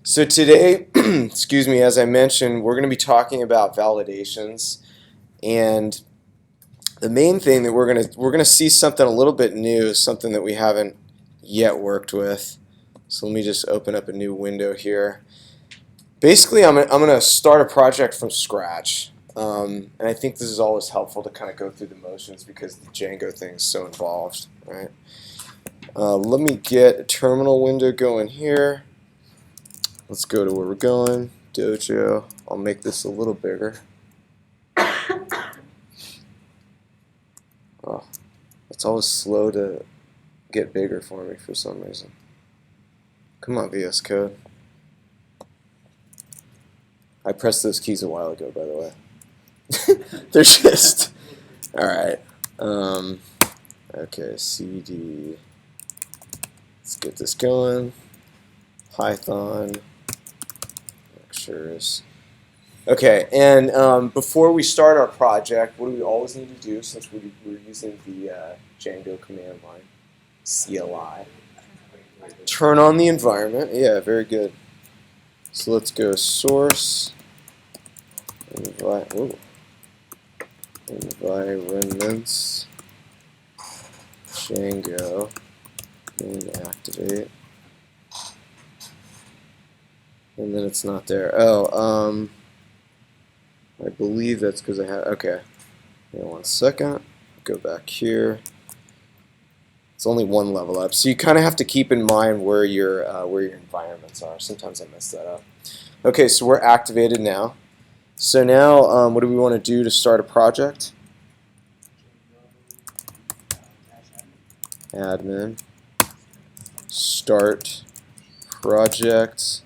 So today, excuse me, as I mentioned, we're going to be talking about validations, and the main thing that we're gonna see something a little bit new, something that we haven't yet worked with. So let me just open up a new window here. Basically, I'm gonna start a project from scratch, and I think this is always helpful to kind of go through the motions because the Django thing is so involved, right? Let me get a terminal window going here. Let's go to where we're going. Dojo. I'll make this a little bigger. Oh, it's always slow to get bigger for me for some reason. Come on, VS Code. I pressed those keys a while ago, by the way. They're just... Alright. Okay, CD. Let's get this going. Python. Lectures. Okay, and before we start our project, what do we always need to do since we're using the Django command line? CLI. Turn on the environment. Yeah, very good. So let's go source, environments, Django, main activate, and then it's not there. Oh, I believe that's because I have, okay. Hang on 1 second, go back here. It's only one level up, so you kind of have to keep in mind where your environments are. Sometimes I mess that up. Okay, so we're activated now. So now, what do we want to do to start a project? Admin, start project,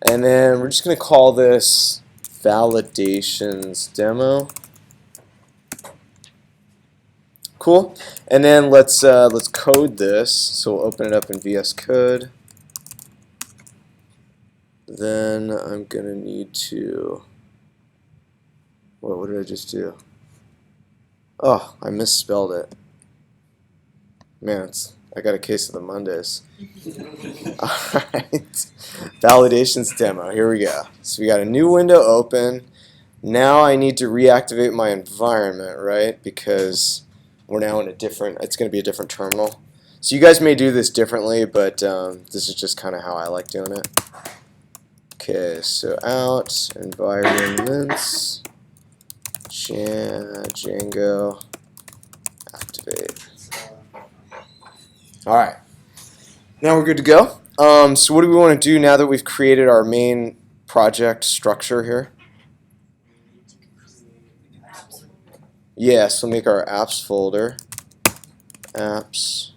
and then we're just going to call this validations demo. Cool. And then let's code this. So we'll open it up in VS Code. Then I'm gonna need to. What did I just do? Oh, I misspelled it. Man, I got a case of the Mondays. All right, validations demo. Here we go. So we got a new window open. Now I need to reactivate my environment, right? Because we're now in a different, it's going to be a different terminal. So you guys may do this differently, but this is just kind of how I like doing it. Okay, so out, environments, Django, activate. All right, now we're good to go. So what do we want to do now that we've created our main project structure here? Yeah, so make our apps folder, apps,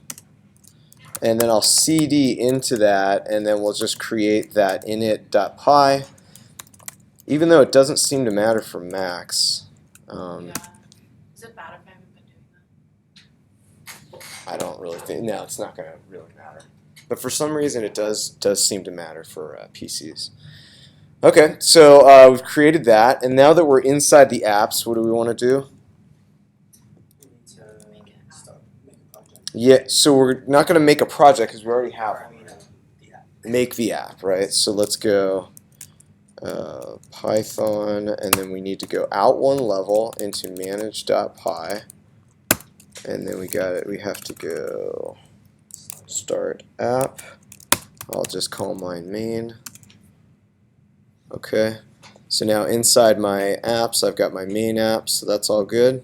and then I'll cd into that, and then we'll just create that init.py, even though it doesn't seem to matter for Macs. Yeah. Is it bad if I haven't been doing that? I don't really think, no, it's not going to really matter. But for some reason it does seem to matter for PCs. Okay, so we've created that, and now that we're inside the apps, what do we want to do? Yeah, so we're not going to make a project because we already have one. Make the app, right? So let's go Python, and then we need to go out one level into manage.py, and then we have to go start app. I'll just call mine main. Okay, so now inside my apps, I've got my main app, so that's all good.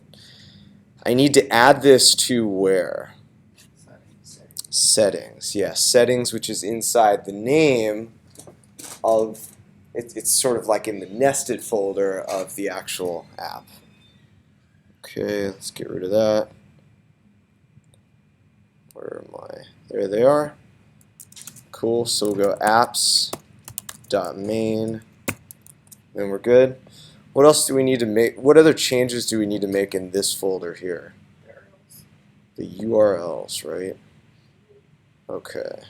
I need to add this to where? Settings, yes, settings, which is inside the name of, it's sort of like in the nested folder of the actual app. Okay, let's get rid of that. Where am I? There they are. Cool, so we'll go apps.main, and we're good. What else do we need to make? What other changes do we need to make in this folder here? The URLs, right? Okay.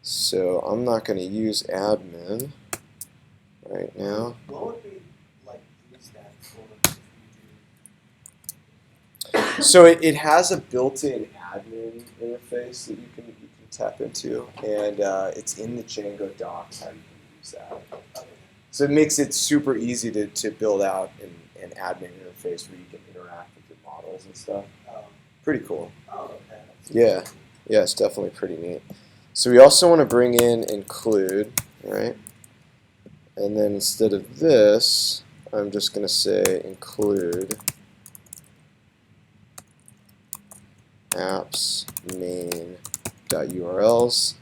So I'm not going to use admin right now. What would we like use that for? So it has a built-in admin interface that you can tap into, and it's in the Django docs how you can use that. So it makes it super easy to build out an admin interface where you can interact with your models and stuff. Pretty cool. Okay. Yeah, yeah, it's definitely pretty neat. So we also want to bring in include, right? And then instead of this, I'm just going to say include apps main.urls.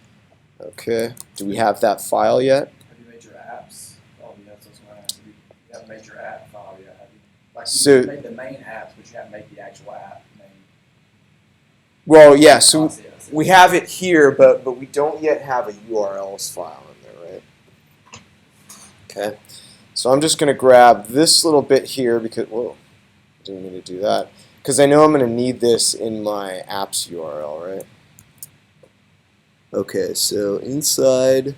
Okay. Do we have that file yet? Have you made your apps? Oh, yes, that's what I asked. You haven't made your app file yet, have you? Like, So- you made the main apps, but you haven't made the actual app main Well, yeah. So process. we have it here, but we don't yet have a URLs file in there, right? Okay. So I'm just going to grab this little bit here because, whoa, didn't mean to do that. Because I know I'm going to need this in my apps URL, right? Okay, so inside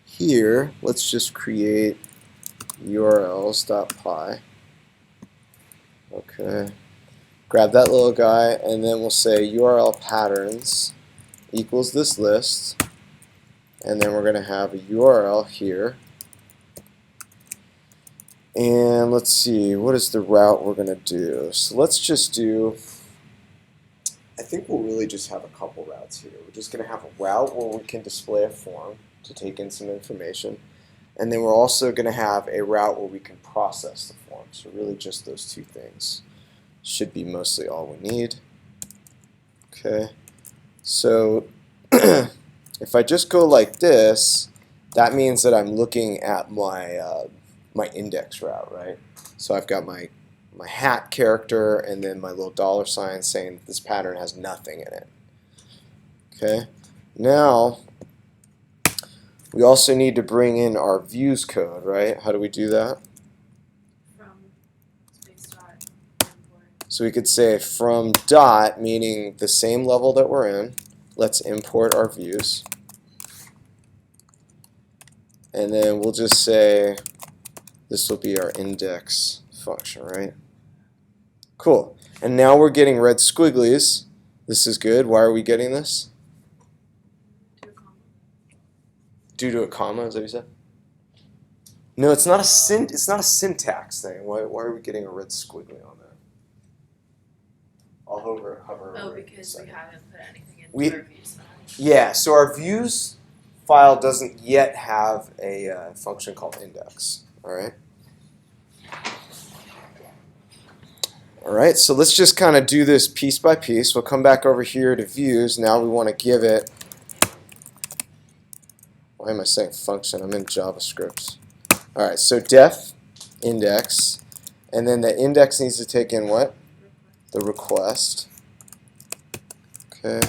here, let's just create urls.py. Okay. Grab that little guy, and then we'll say URL patterns equals this list. And then we're going to have a URL here. And let's see, what is the route we're going to do? So let's just do, I think we'll really just have a couple routes here. We're just going to have a route where we can display a form to take in some information. And then we're also going to have a route where we can process the form. So really just those two things should be mostly all we need. Okay, so if I just go like this, that means that I'm looking at my my index route, right? So I've got my hat character and then my little $sign saying that this pattern has nothing in it. Okay, now we also need to bring in our views code, right? How do we do that? From space dot import. So we could say from dot, meaning the same level that we're in, let's import our views. And then we'll just say this will be our index function, right? Cool. And now we're getting red squigglies. This is good. Why are we getting this? To a comma. Due to a comma, is that what you said? No, it's not a syntax thing. Why are we getting a red squiggly on there? I'll hover Oh, over it a because we second. haven't put anything into We- our views file. Yeah, so our views file doesn't yet have a function called index. All right. All right, so let's just kind of do this piece by piece. We'll come back over here to views. Now we want to give it, why am I saying function? I'm in JavaScript. All right, so def index, and then the index needs to take in what? The request. Okay.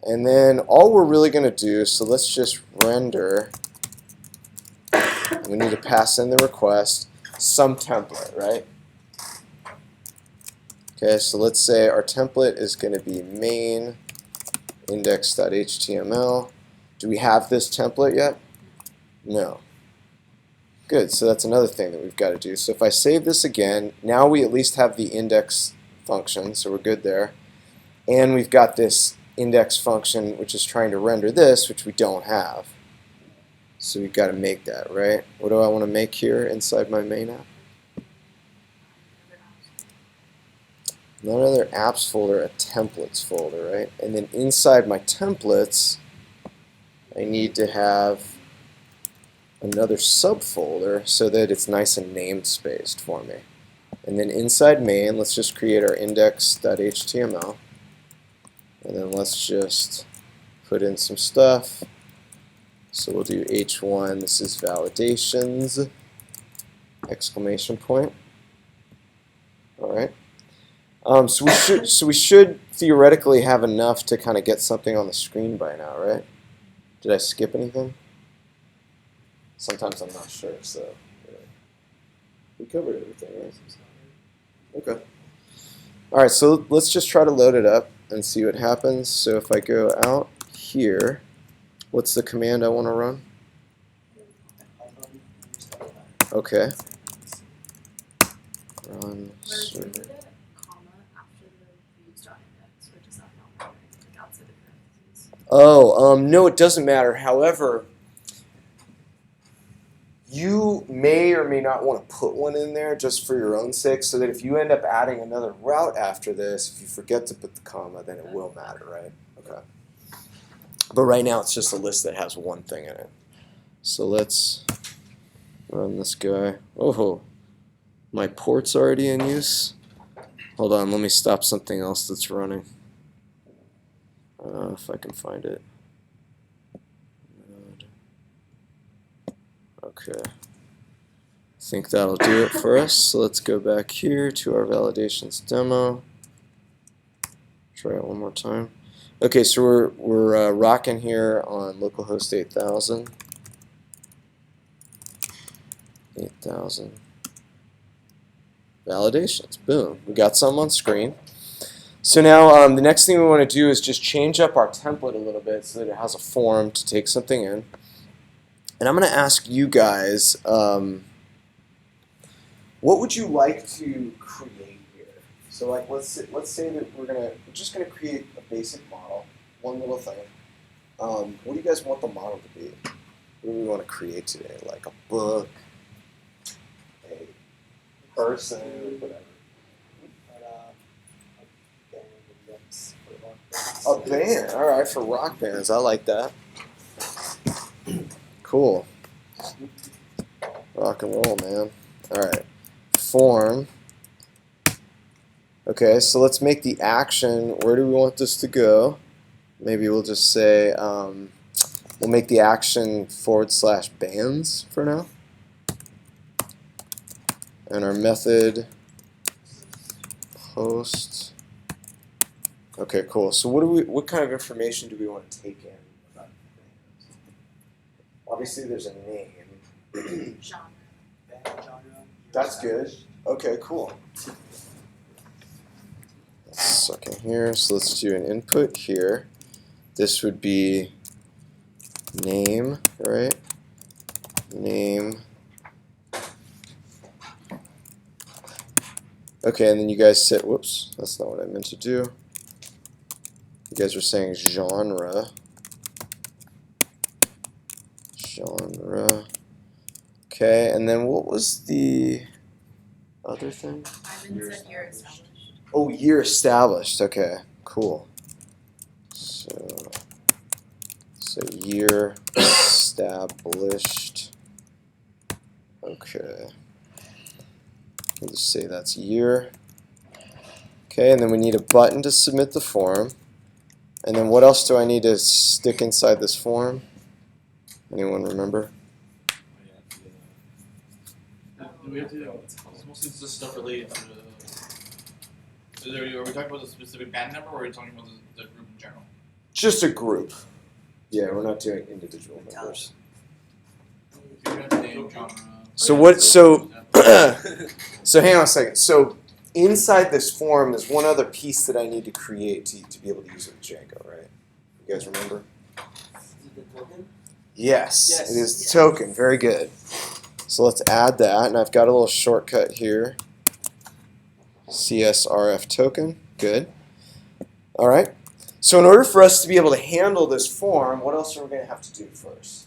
And then all we're really going to do, so let's just render, we need to pass in the request, some template, right? Okay, so let's say our template is going to be main index.html. Do we have this template yet? No. Good, so that's another thing that we've got to do. So if I save this again, now we at least have the index function, so we're good there. And we've got this index function which is trying to render this, which we don't have. So we've got to make that, right? What do I want to make here inside my main app? Not another apps folder, a templates folder, right? And then inside my templates, I need to have another subfolder so that it's nice and namespaced for me. And then inside main, let's just create our index.html. And then let's just put in some stuff. So we'll do h1, this is validations, exclamation point. All right. So we should theoretically have enough to kind of get something on the screen by now, right? Did I skip anything? Sometimes I'm not sure, so we covered everything, right? Okay. All right, so let's just try to load it up and see what happens. So if I go out here, what's the command I want to run? Okay. Run Whereas we server. put a comma after the views.index, or does that not matter? Like outside the parentheses. Oh, no, it doesn't matter. However, you may or may not want to put one in there just for your own sake, so that if you end up adding another route after this, if you forget to put the comma, then it will matter, right? Okay. But right now, it's just a list that has one thing in it. So let's run this guy. Oh, my port's already in use. Hold on, let me stop something else that's running. If I can find it. Okay. I think that'll do it for us. So let's go back here to our validations demo. Try it one more time. Okay, so we're rocking here on localhost 8000. 8000. Validations. Boom. We got some on screen. So now the next thing we want to do is just change up our template a little bit so that it has a form to take something in. And I'm going to ask you guys, what would you like to create here? So like let's say that we're just gonna create a basic model, one little thing. What do you guys want the model to be? What do we want to create today? Like a book, a person, whatever. A band, all right, for rock bands. I like that. Cool. Rock and roll, man. All right. Form. Okay, so let's make the action. Where do we want this to go? Maybe we'll just say we'll make the action / bands for now. And our method post. Okay, cool. So what kind of information do we want to take in about the band? Obviously there's a name. Genre. That's good. Okay, cool. Suck in here. So let's do an input here. This would be name, right? Name. Okay, and then you guys said, whoops, that's not what I meant to do. You guys were saying genre. Genre. Okay, and then what was the other thing? Ivan said year established. Oh, year established. Okay, cool. So year established. Okay. We'll just say that's year. Okay, and then we need a button to submit the form. And then what else do I need to stick inside this form? Anyone remember? Do we have to? It's mostly just stuff related to. Are we talking about the specific band number, or are we talking about the group in general? Just a group. Yeah, we're not doing individual members. Name, genre. So what? So so hang on a second. So inside this form, there's one other piece that I need to create to be able to use it with Django, right? You guys remember? Yes, Yes. it is the token. Very good. So let's add that, and I've got a little shortcut here. CSRF token. Good. All right. So in order for us to be able to handle this form, what else are we going to have to do first?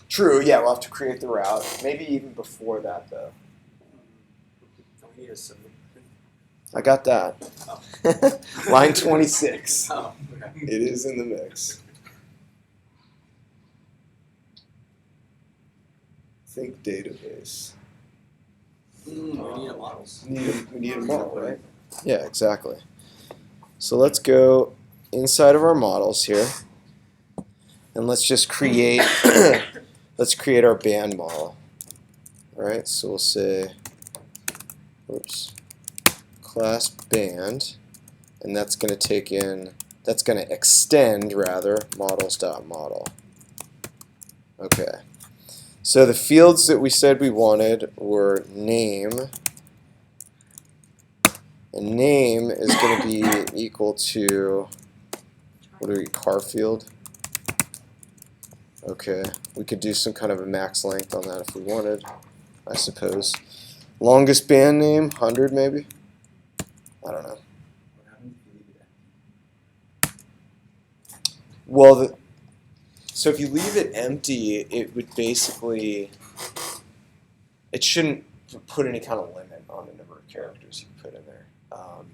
True, yeah, we'll have to create the route. Maybe even before that, though. Don't need a symbol. I got that. Oh. Line 26. Oh, okay. It is in the mix. Think database. We need a model. We need a model, right? Yeah, exactly. So let's go inside of our models here, and let's just create. Let's create our band model. All right. So we'll say, oops, class band, and that's going to take in. That's going to extend rather models.model. Okay. So the fields that we said we wanted were name, and name is going to be equal to, what do we, car field? Okay, we could do some kind of a max length on that if we wanted, I suppose. Longest band name, 100 maybe? I don't know. Well, so if you leave it empty, it would basically, it shouldn't put any kind of limit on the number of characters you put in there.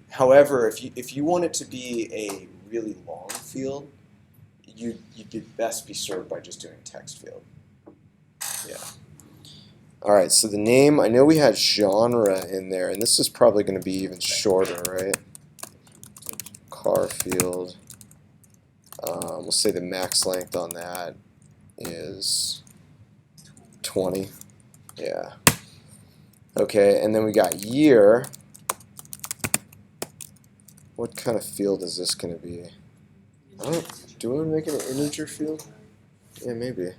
However, if you want it to be a really long field, you'd best be served by just doing text field. Yeah. All right, so the name, I know we had genre in there, and this is probably going to be even shorter, right? Car field. We'll say the max length on that is 20. Yeah. Okay, and then we got year. What kind of field is this going to be? Do we want to make it an integer field? Yeah, maybe.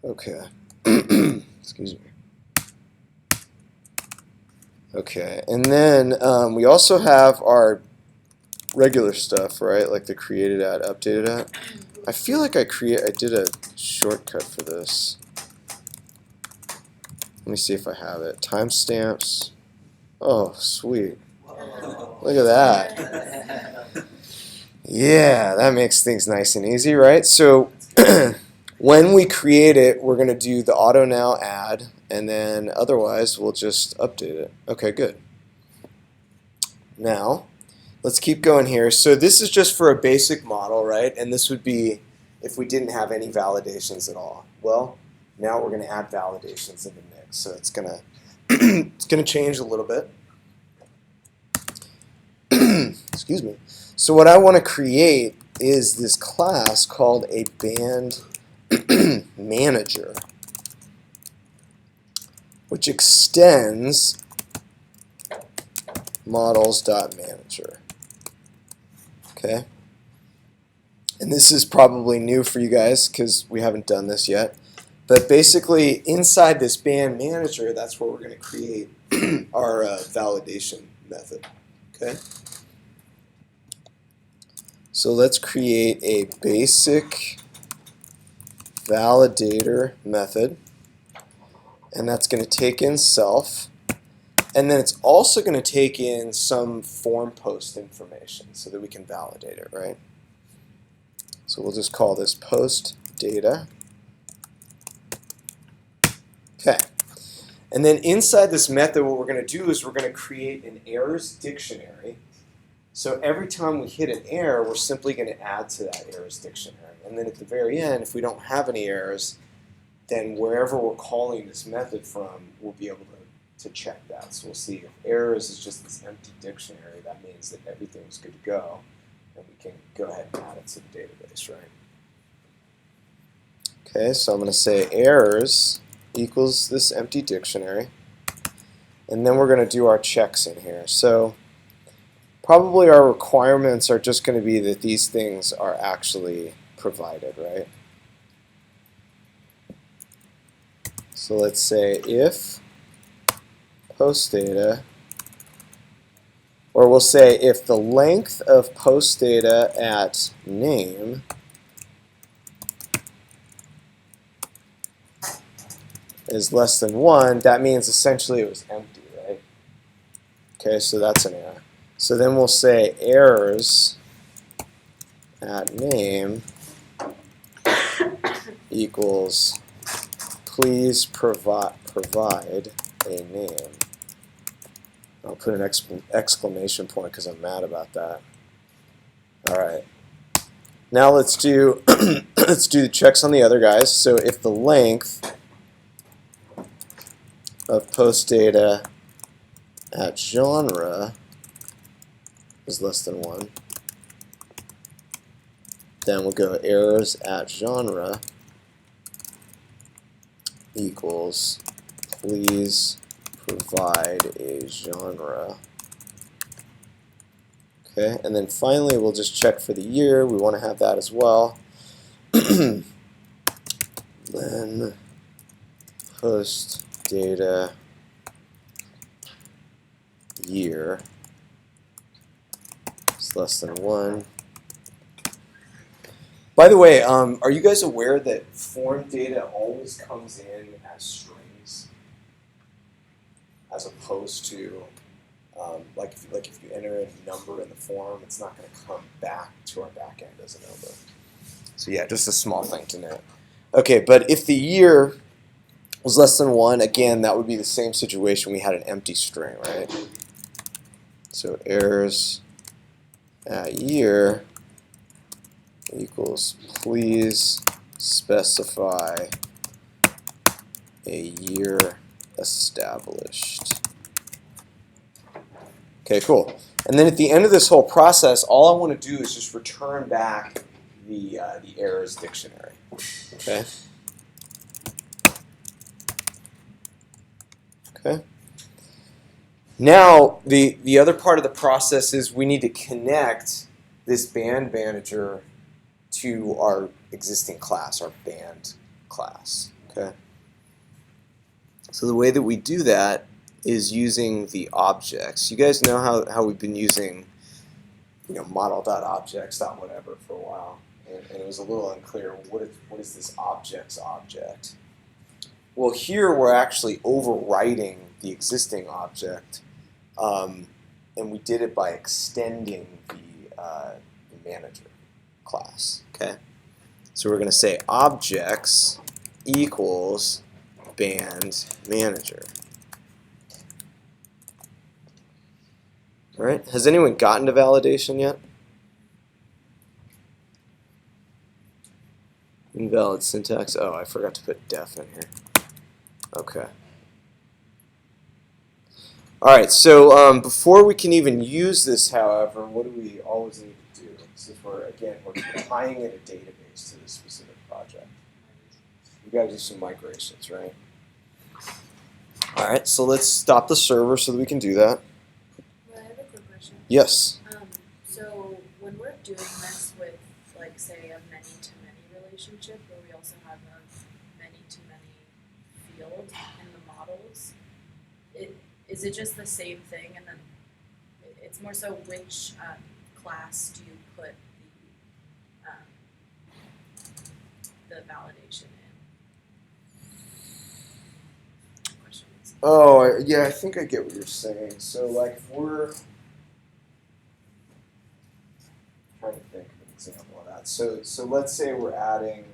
Okay. Excuse me. Okay, and then we also have our regular stuff, right? Like the created at, updated at. I feel like I did a shortcut for this. Let me see if I have it. Timestamps. Oh, sweet. Look at that. Yeah, that makes things nice and easy, right? So when we create it, we're going to do the auto now add, and then otherwise we'll just update it. Okay, good. Now, let's keep going here. So this is just for a basic model, right? And this would be if we didn't have any validations at all. Well, now we're going to add validations in the mix. So it's going to it's going to change a little bit. Excuse me. So what I want to create is this class called a band manager, which extends models.manager. Okay? And this is probably new for you guys because we haven't done this yet. But basically, inside this band manager, that's where we're going to create our validation method. Okay? So let's create a basic validator method. And that's going to take in self. And then it's also going to take in some form post information so that we can validate it, right? So we'll just call this post data. Okay. And then inside this method, what we're going to do is we're going to create an errors dictionary. So every time we hit an error, we're simply going to add to that errors dictionary. And then at the very end, if we don't have any errors, then wherever we're calling this method from, we'll be able to check that. So we'll see if errors is just this empty dictionary, that means that everything's good to go, and we can go ahead and add it to the database, right? Okay, so I'm going to say errors equals this empty dictionary, and then we're going to do our checks in here. So probably our requirements are just going to be that these things are actually provided, right? So let's say if post data, or we'll say if the length of post data at name is less than 1, that means essentially it was empty, right? Okay, so that's an error. So then we'll say errors at name equals please provide a name. I'll put an exclamation point because I'm mad about that. All right. Now let's do let's do the checks on the other guys. So if the length of post data at genre is less than 1, then we'll go errors at genre equals please provide a genre. Okay, and then finally we'll just check for the year. We want to have that as well. Then post data year is less than 1. By the way, are you guys aware that form data always comes in as strings, as opposed to Like if you enter a number in the form, it's not going to come back to our backend as a number. So yeah, just a small thing to note. Okay, but if the year was less than 1, again, that would be the same situation. We had an empty string, right? So errors at year equals please specify a year established. Okay, cool. And then at the end of this whole process, all I want to do is just return back the errors dictionary. Okay. Okay. Now the other part of the process is we need to connect this band manager to our existing class, our band class. Okay. So the way that we do that is using the objects. You guys know how we've been using, model.objects.whatever for a while, and it was a little unclear. What is this objects object? Well, here we're actually overwriting the existing object, and we did it by extending the manager class. Okay, so we're going to say objects equals band manager. All right. Has anyone gotten to validation yet? Invalid syntax. Oh, I forgot to put def in here. Okay. All right. So before we can even use this, however, what do we always need to do? Since we're tying in a database to this specific project, we got to do some migrations, right? All right. So let's stop the server so that we can do that. Well, I have a quick question. Yes. So when we're doing this with, like, say, a many-to-many relationship, where we also have a many-to-many field in the models, is it just the same thing? And then it's more so which class do you put the validation in? Questions. Oh, yeah, I think I get what you're saying. So, like, if we're trying to think of an example of that. So let's say we're adding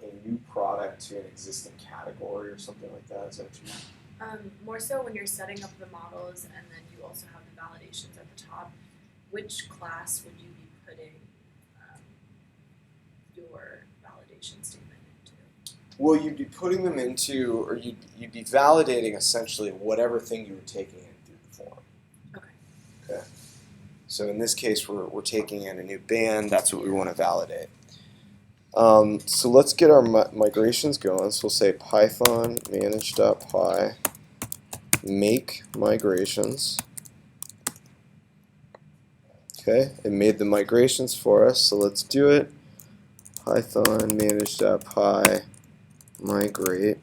a new product to an existing category or something like that. Is that what you mean? More so when you're setting up the models and then you also have the validations at the top, which class would you be putting your validation statement into? Well, you'd be putting them into, or you'd be validating essentially whatever thing you were taking in through the form. Okay. Okay. So in this case, we're taking in a new band. That's what we want to validate. So let's get our migrations going. So we'll say Python manage.py make migrations. Okay, it made the migrations for us. So let's do it. Python manage.py migrate.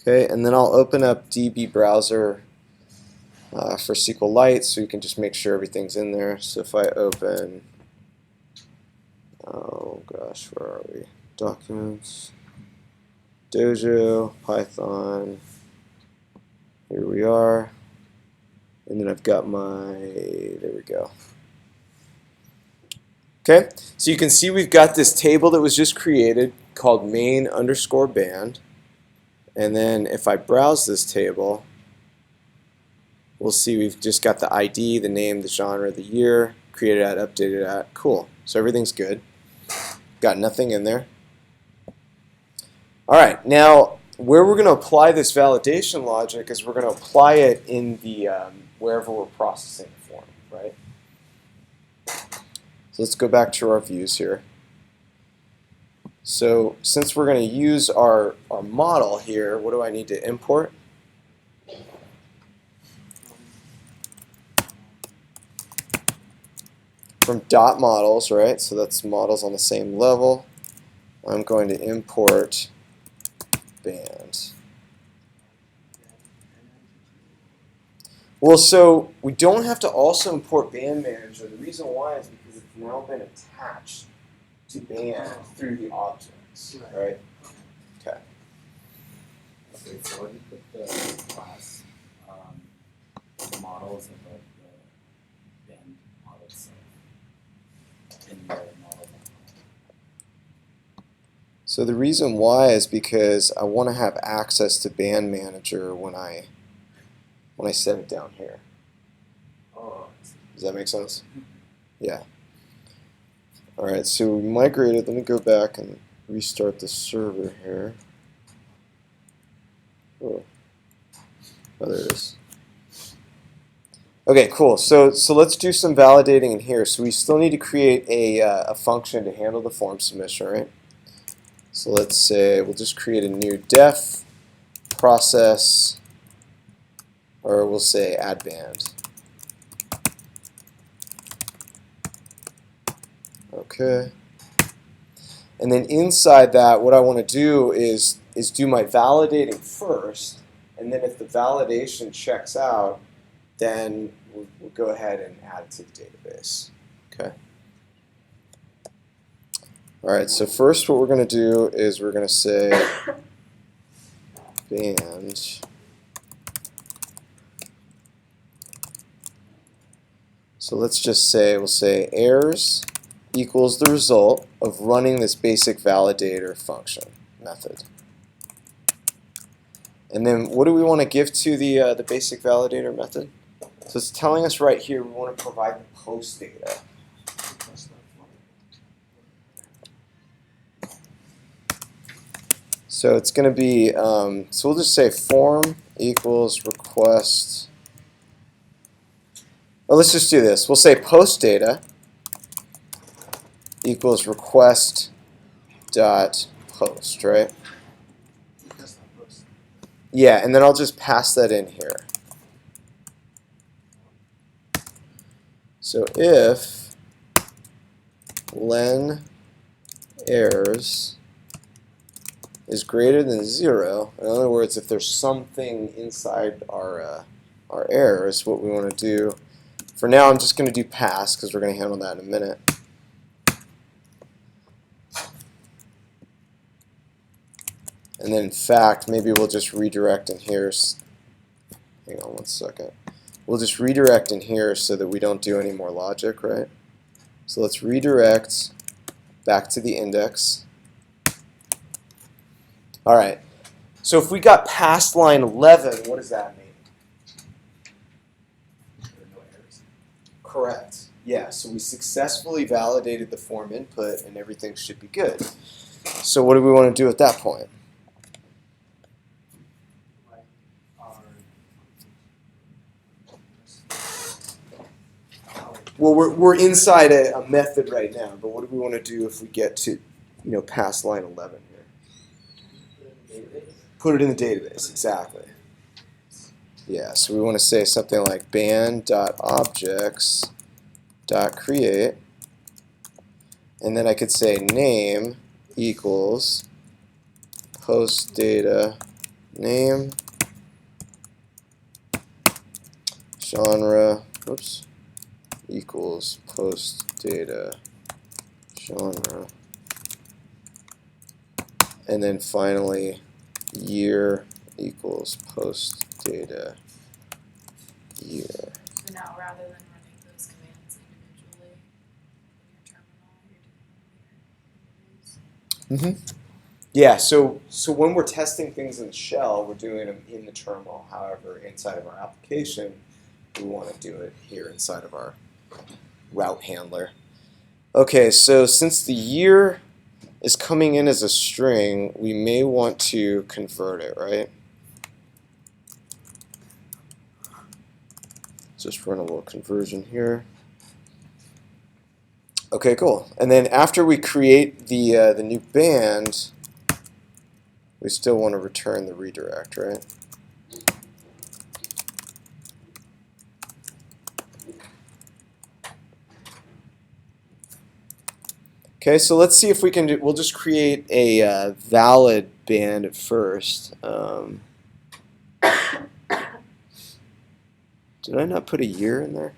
Okay, and then I'll open up DB browser for SQLite so you can just make sure everything's in there. So if I open, oh gosh, where are we? Documents, Dojo, Python, here we are. And then I've got there we go. Okay, so you can see we've got this table that was just created called main_band. And then if I browse this table, we'll see we've just got the ID, the name, the genre, the year, created at, updated at. Cool. So everything's good. Got nothing in there. All right. Now, where we're going to apply this validation logic is we're going to apply it in the wherever we're processing the form, right? So let's go back to our views here. So since we're going to use our model here, what do I need to import? From .models, right? So that's models on the same level. I'm going to import band. Well, so we don't have to also import band manager. The reason why is because it's now been attached to band through the objects, right? Okay. Okay, so when you put the class, the models above the band model itself in the model. So the reason why is because I want to have access to Band Manager when I set it down here. Oh, Does that make sense? Yeah. All right, so we migrated. Let me go back and restart the server here. Oh, there it is. Okay, cool. So let's do some validating in here. So we still need to create a function to handle the form submission, right? So let's say we'll just create a new def process, or we'll say add band. Okay. And then inside that, what I want to do is do my validating first, and then if the validation checks out, then we'll go ahead and add it to the database. Okay. All right, so first what we're going to do is we're going to say band. So let's just say, we'll say errors equals the result of running this basic validator function method. And then what do we want to give to the basic validator method? So it's telling us right here we want to provide the post data. So it's going to be, so we'll just say form equals request. Well, let's just do this. We'll say post data equals request dot post, right? that's not post. Yeah, and then I'll just pass that in here. So if len errors is greater than 0, in other words, if there's something inside our errors, what we want to do, for now I'm just going to do pass because we're going to handle that in a minute. And then in fact, maybe we'll just redirect in here. Hang on one second. We'll just redirect in here so that we don't do any more logic, right? So let's redirect back to the index. All right. So if we got past line 11, what does that mean? There are no errors. Correct. Yeah, so we successfully validated the form input and everything should be good. So what do we want to do at that point? Like our Well, we're inside a method right now, but what do we want to do if we get to, past line 11 here? database. Put it in the database, exactly. Yeah, so we want to say something like band.objects.create, and then I could say name equals post data name, genre, equals post data genre, and then finally year equals post data year. So now rather than running those commands individually in your terminal, you're doing them here. Yeah, so when we're testing things in the shell, we're doing them in the terminal. However, inside of our application, we want to do it here inside of our route handler. Okay, so since the year is coming in as a string, we may want to convert it, right? Just run a little conversion here. Okay, cool. And then after we create the new band, we still want to return the redirect, right? Okay, so let's see if we can do, we'll just create a valid band at first. Did I not put a year in there?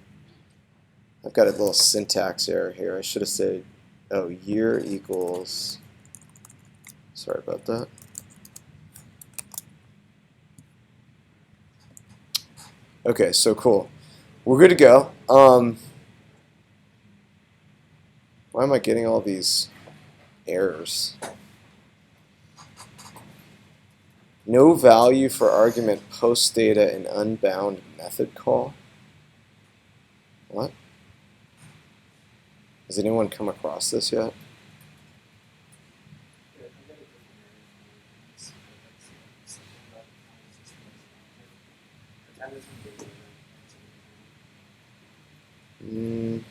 I've got a little syntax error here. I should have said, oh, year equals, sorry about that. Okay, so cool. We're good to go. Why am I getting all these errors? No value for argument post data in unbound method call. What? Has anyone come across this yet? Mm.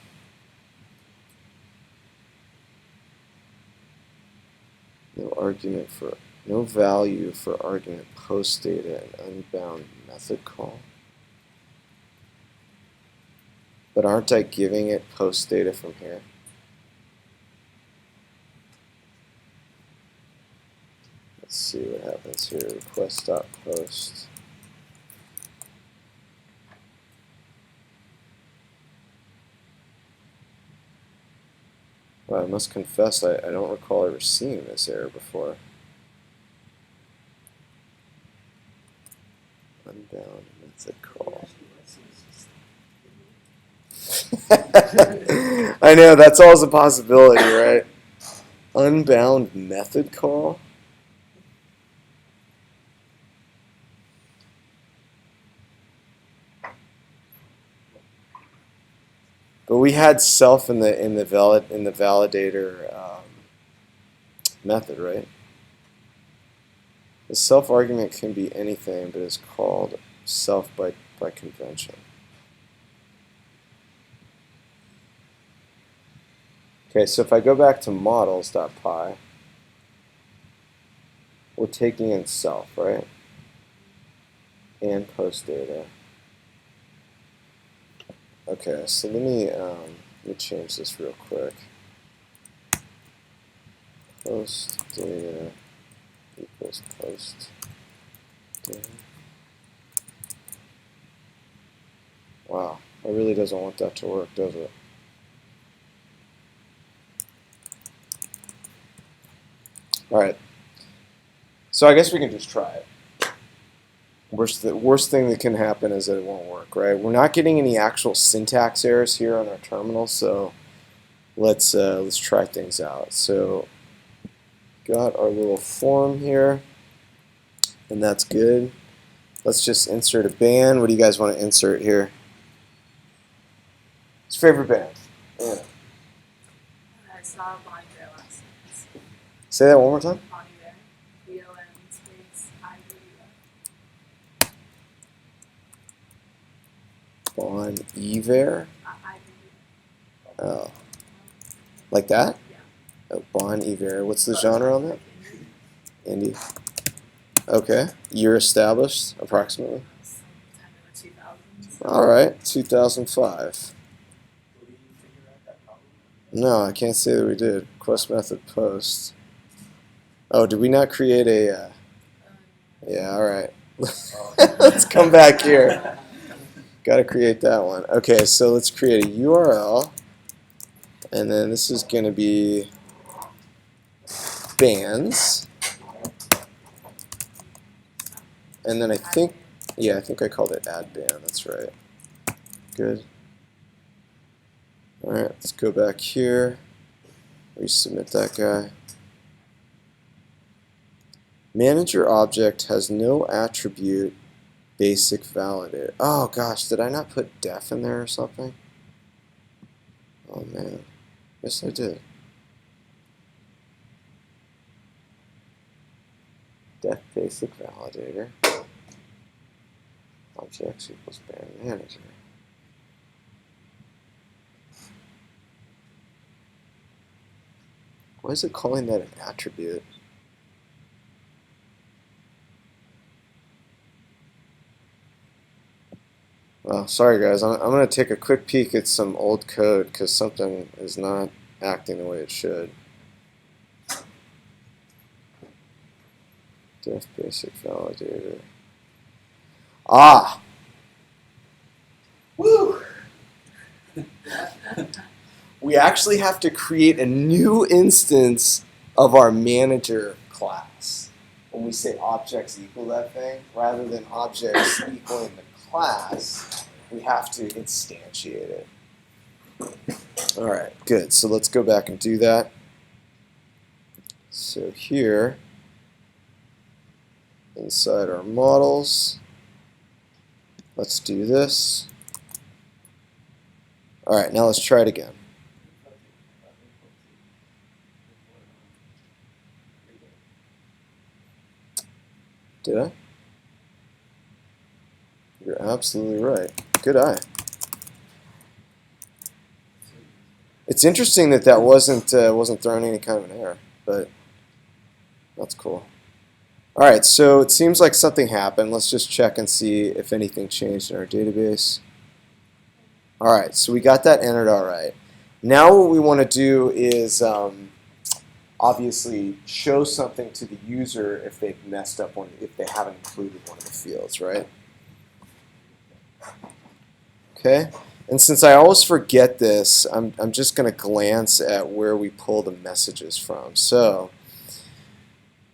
No value for argument post data and unbound method call. But aren't I giving it post data from here? Let's see what happens here. Request.post. Well, I must confess I don't recall ever seeing this error before. Unbound method call. I know, that's always a possibility, right? Unbound method call? But we had self in the validator method, right? The self argument can be anything, but is called self by convention. Okay, so if I go back to models.py, we're taking in self, right? And post data. Okay, so let me change this real quick. Post data equals post data. Wow, it really doesn't want that to work, does it? All right. So I guess we can just try it. The worst thing that can happen is that it won't work, right? We're not getting any actual syntax errors here on our terminal, so let's try things out. So got our little form here, and that's good. Let's just insert a band. What do you guys want to insert here? What's your favorite band? Yeah. I saw Bonnie Bear last night. Say that one more time. Bonnie Bear. B-O-N space I-V-E-R. Bon Iver. I-V-E-R. Oh, like that? Yeah. Oh, Bon Iver. What's the genre on that? Indie. Okay. Year established, approximately. Sometime in the 2000s. All right, 2005. Did we figure out that problem? No, I can't say that we did. Quest method post. Oh, did we not create a? Yeah, all right. Let's come back here. Got to create that one. Okay, so let's create a URL, and then this is going to be bands, and then I think I called it add band. That's right. Good. All right, let's go back here. Resubmit that guy. Manager object has no attribute basic validator. Oh gosh, did I not put def in there or something? Oh man, yes I did. Def basic validator. Objects equals band manager. Why is it calling that an attribute? Well, sorry guys, I'm going to take a quick peek at some old code because something is not acting the way it should. Def basic validator. Ah! Woo! We actually have to create a new instance of our manager class when we say objects equal that thing, rather than objects equaling the class, we have to instantiate it. All right, good. So let's go back and do that. So here, inside our models, let's do this. All right, now let's try it again. Did I? You're absolutely right. Good eye. It's interesting that that wasn't throwing any kind of an error, but that's cool. All right, so it seems like something happened. Let's just check and see if anything changed in our database. All right, so we got that entered all right. Now what we want to do is obviously show something to the user if they've messed up if they haven't included one of the fields, right? Okay, and since I always forget this, I'm just going to glance at where we pull the messages from. So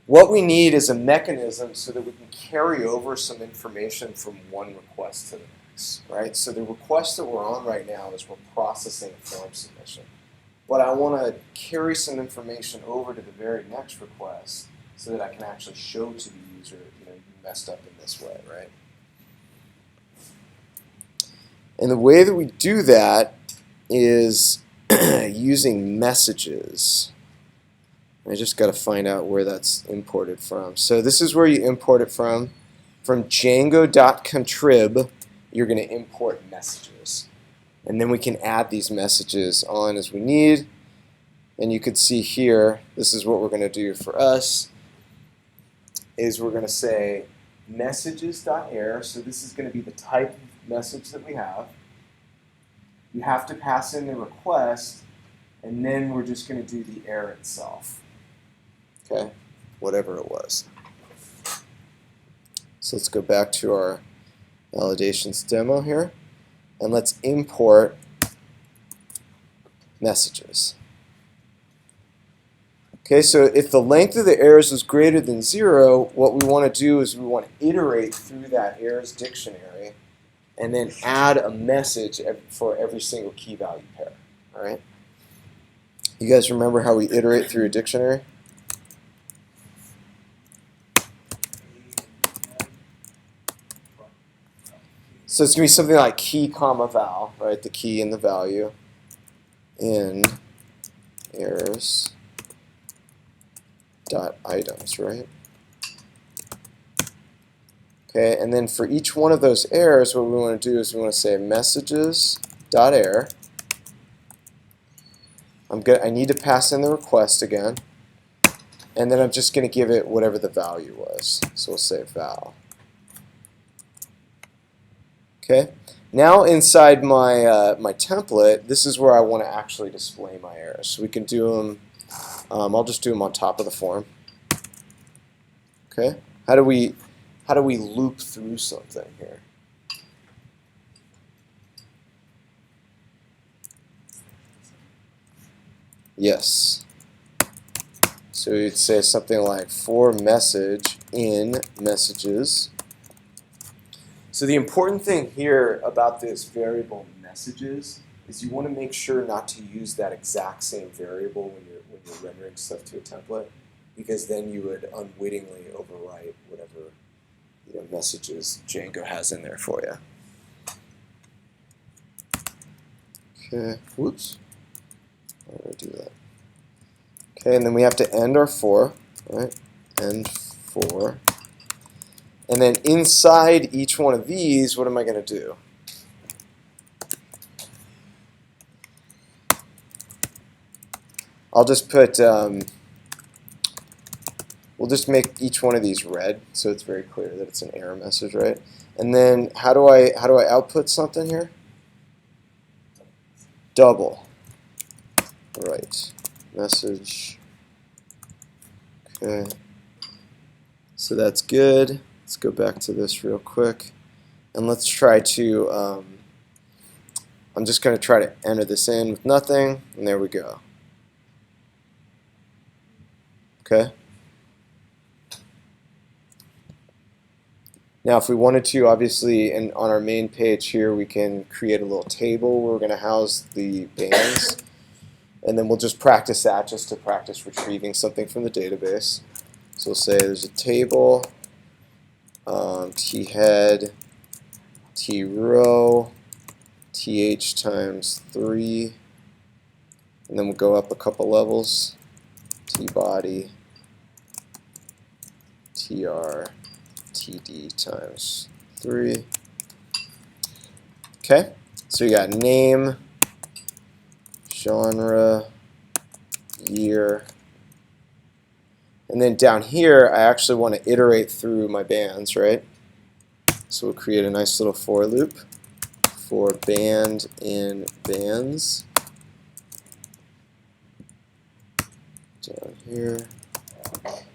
what we need is a mechanism so that we can carry over some information from one request to the next, right? So the request that we're on right now is we're processing a form submission. But I want to carry some information over to the very next request so that I can actually show to the user, you messed up in this way, right? And the way that we do that is using messages. I just got to find out where that's imported from. So this is where you import it from. From Django.contrib, you're going to import messages. And then we can add these messages on as we need. And you can see here, this is what we're going to do for us, is we're going to say messages.error. So this is going to be the type of message that we have. You have to pass in the request, and then we're just going to do the error itself. Okay, whatever it was. So let's go back to our validations demo here, and let's import messages. Okay, so if the length of the errors is greater than 0, what we want to do is we want to iterate through that errors dictionary and then add a message for every single key value pair. All right? You guys remember how we iterate through a dictionary? So it's going to be something like key, comma, val, right? The key and the value in errors dot items, right? Okay, and then for each one of those errors, what we want to do is we want to say messages dot error. I need to pass in the request again, and then I'm just going to give it whatever the value was. So we'll say val. Okay. Now inside my my template, this is where I want to actually display my errors. So we can do them. I'll just do them on top of the form. Okay. How do we loop through something here? Yes. So you'd say something like for message in messages. So the important thing here about this variable messages is you want to make sure not to use that exact same variable when you're rendering stuff to a template, because then you would unwittingly overwrite whatever messages Django has in there for you. Okay, whoops. Why did I do that? Okay, and then we have to end our for, right? End for. And then inside each one of these, what am I going to do? I'll just put, we'll just make each one of these red so it's very clear that it's an error message, right? And then how do I output something here? Double. Right. Message. Okay. So that's good. Let's go back to this real quick. And let's try to, I'm just going to try to enter this in with nothing. And there we go. Okay. Now, if we wanted to, obviously, and on our main page here, we can create a little table where we're going to house the bands. And then we'll just practice that just to practice retrieving something from the database. So we'll say there's a table, T head, T row, TH times 3. And then we'll go up a couple levels, T body, TR, TD times 3. Okay, so you got name, genre, year, and then down here I actually want to iterate through my bands, right? So we'll create a nice little for loop for band in bands. Down here,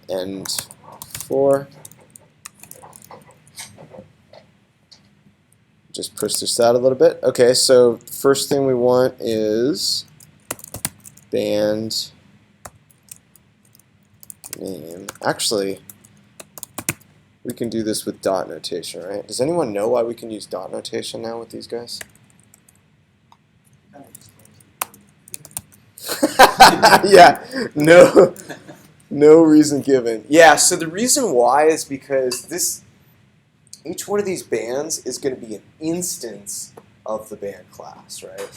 and 4. Just push this out a little bit. Okay, so first thing we want is band name. Actually, we can do this with dot notation, right? Does anyone know why we can use dot notation now with these guys? Kind of just Yeah, no reason given. Yeah, so the reason why is because each one of these bands is going to be an instance of the band class, right?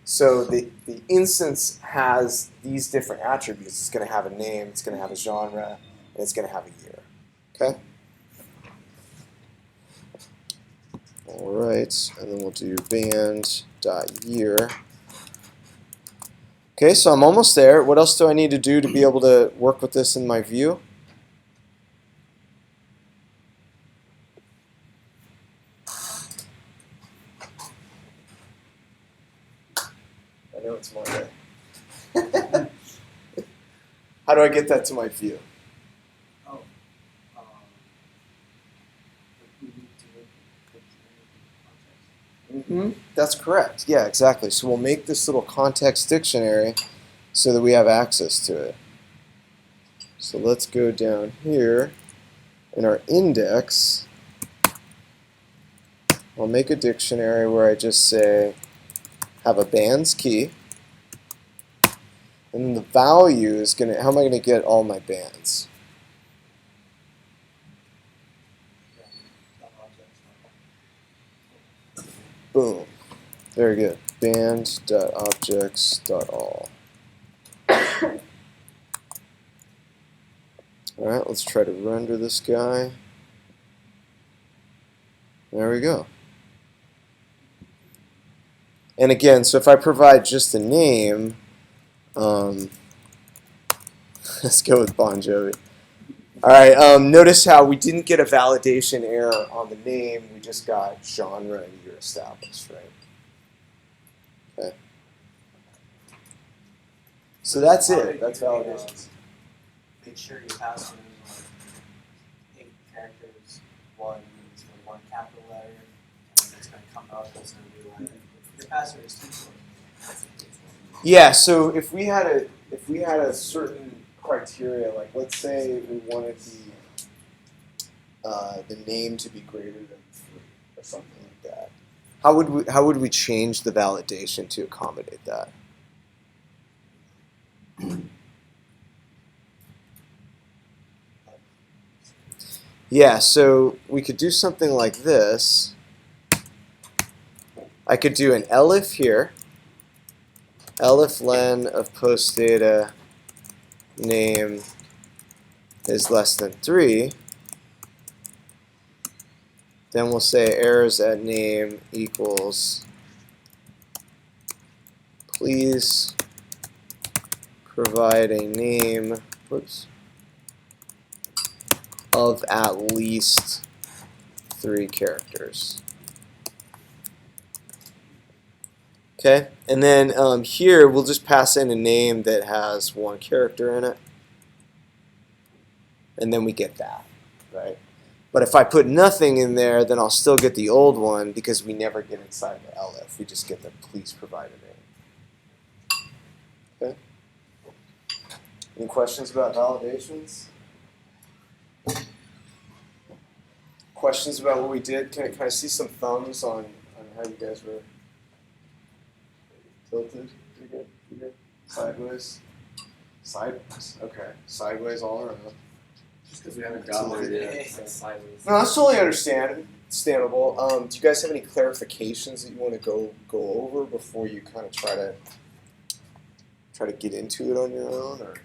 So the instance has these different attributes. It's going to have a name, it's going to have a genre, and it's going to have a year. Okay? All right, and then we'll do band.year. Okay, so I'm almost there. What else do I need to do to be able to work with this in my view? I know it's Monday. How do I get that to my view? Oh, we need to look at the context. That's correct. Yeah, exactly. So we'll make this little context dictionary so that we have access to it. So let's go down here in our index. I'll make a dictionary where I just say have a band's key. And the value is going to, how am I going to get all my bands? Boom. Very good. Band.objects.all. Alright, let's try to render this guy. There we go. And again, so if I provide just a name, let's go with Bon Jovi. Alright, notice how we didn't get a validation error on the name, we just got genre and year established, right? Okay. So that's it, that's validations. Make sure your password is like 8 characters, one is for one capital letter, and then it's going to come up as a new letter. If your password is too short, that's it. Yeah, so if we had a certain criteria, like let's say we wanted the name to be greater than 3 or something like that, how would we change the validation to accommodate that? Yeah, so we could do something like this. I could do an elif here. Elif len of post data name is less than 3. Then we'll say errors at name equals please provide a name, whoops, of at least 3 characters. Okay, and then here we'll just pass in a name that has 1 character in it, and then we get that, right? But if I put nothing in there, then I'll still get the old one because we never get inside the elif. We just get the please provide a name. Okay. Any questions about validations? questions about what we did? Can I see some thumbs on how you guys were tilted? You good? You good? Sideways? Sideways. Okay. Sideways all around. Just because we haven't got there yet. Yeah. It's sideways. No, that's totally understandable. Do you guys have any clarifications that you want to go over before you kind of try to get into it on your own, or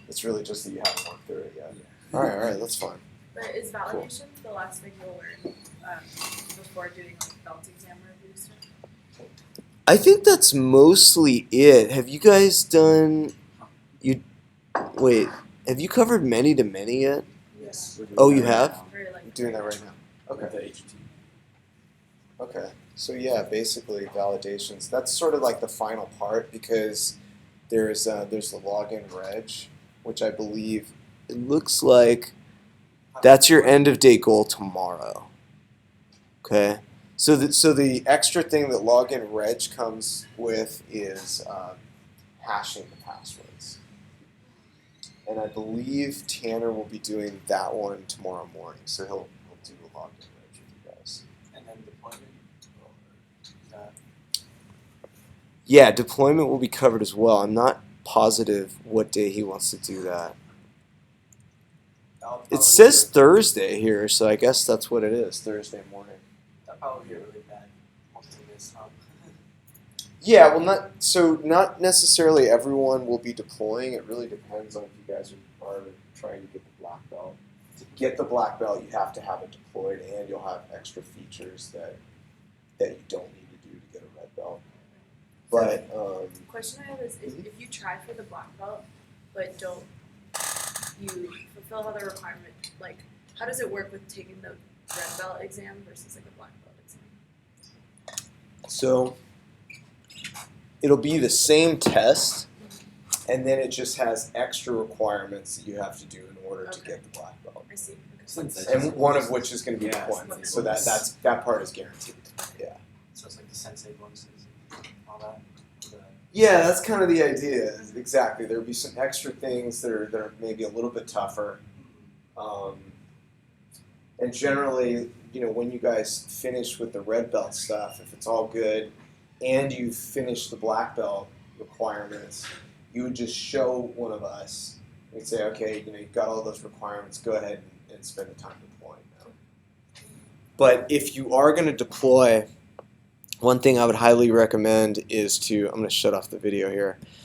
it's really just that you haven't worked through it yet? All right, that's fine. But is validation the last thing you'll learn before doing like belt exam review stuff? I think that's mostly it. Have you guys done? Have you covered many to many yet? Yes. we're doing Oh, that you right have? now. Or like I'm doing that right now. With the HT. Okay. So yeah, basically validations. That's sort of like the final part because there's the login reg, which I believe it looks like that's your end of day goal tomorrow. Okay. So the extra thing that login reg comes with is hashing the passwords. And I believe Tanner will be doing that one tomorrow morning. So he'll do a login reg with you guys. And then deployment. Or is that Yeah, deployment will be covered as well. I'm not positive what day he wants to do that. that'll It probably says get- Thursday here, so I guess that's what it is, Thursday morning. That'll probably get really bad once they miss Yeah, well, not necessarily everyone will be deploying. It really depends on if you guys are trying to get the black belt. To get the black belt, you have to have it deployed, and you'll have extra features that you don't need to do to get a red belt. But question I have is if you try for the black belt but don't you fulfill all the requirement, like how does it work with taking the red belt exam versus like a black belt exam? so it'll be the same test, and then it just has extra requirements that you have to do in order to Okay. get the black belt. I see. Okay. Since And one of which is going to be Yeah, deployment. since So it's- that part is guaranteed. Yeah. So it's like the sensei bonuses and all that. Yeah, that's kind of the idea. Exactly. There'll be some extra things that are maybe a little bit tougher. And generally, when you guys finish with the red belt stuff, if it's all good, and you've finished the black belt requirements, you would just show one of us. We'd say, okay, you've got all those requirements. Go ahead and spend the time deploying now. But if you are going to deploy, one thing I would highly recommend is I'm going to shut off the video here.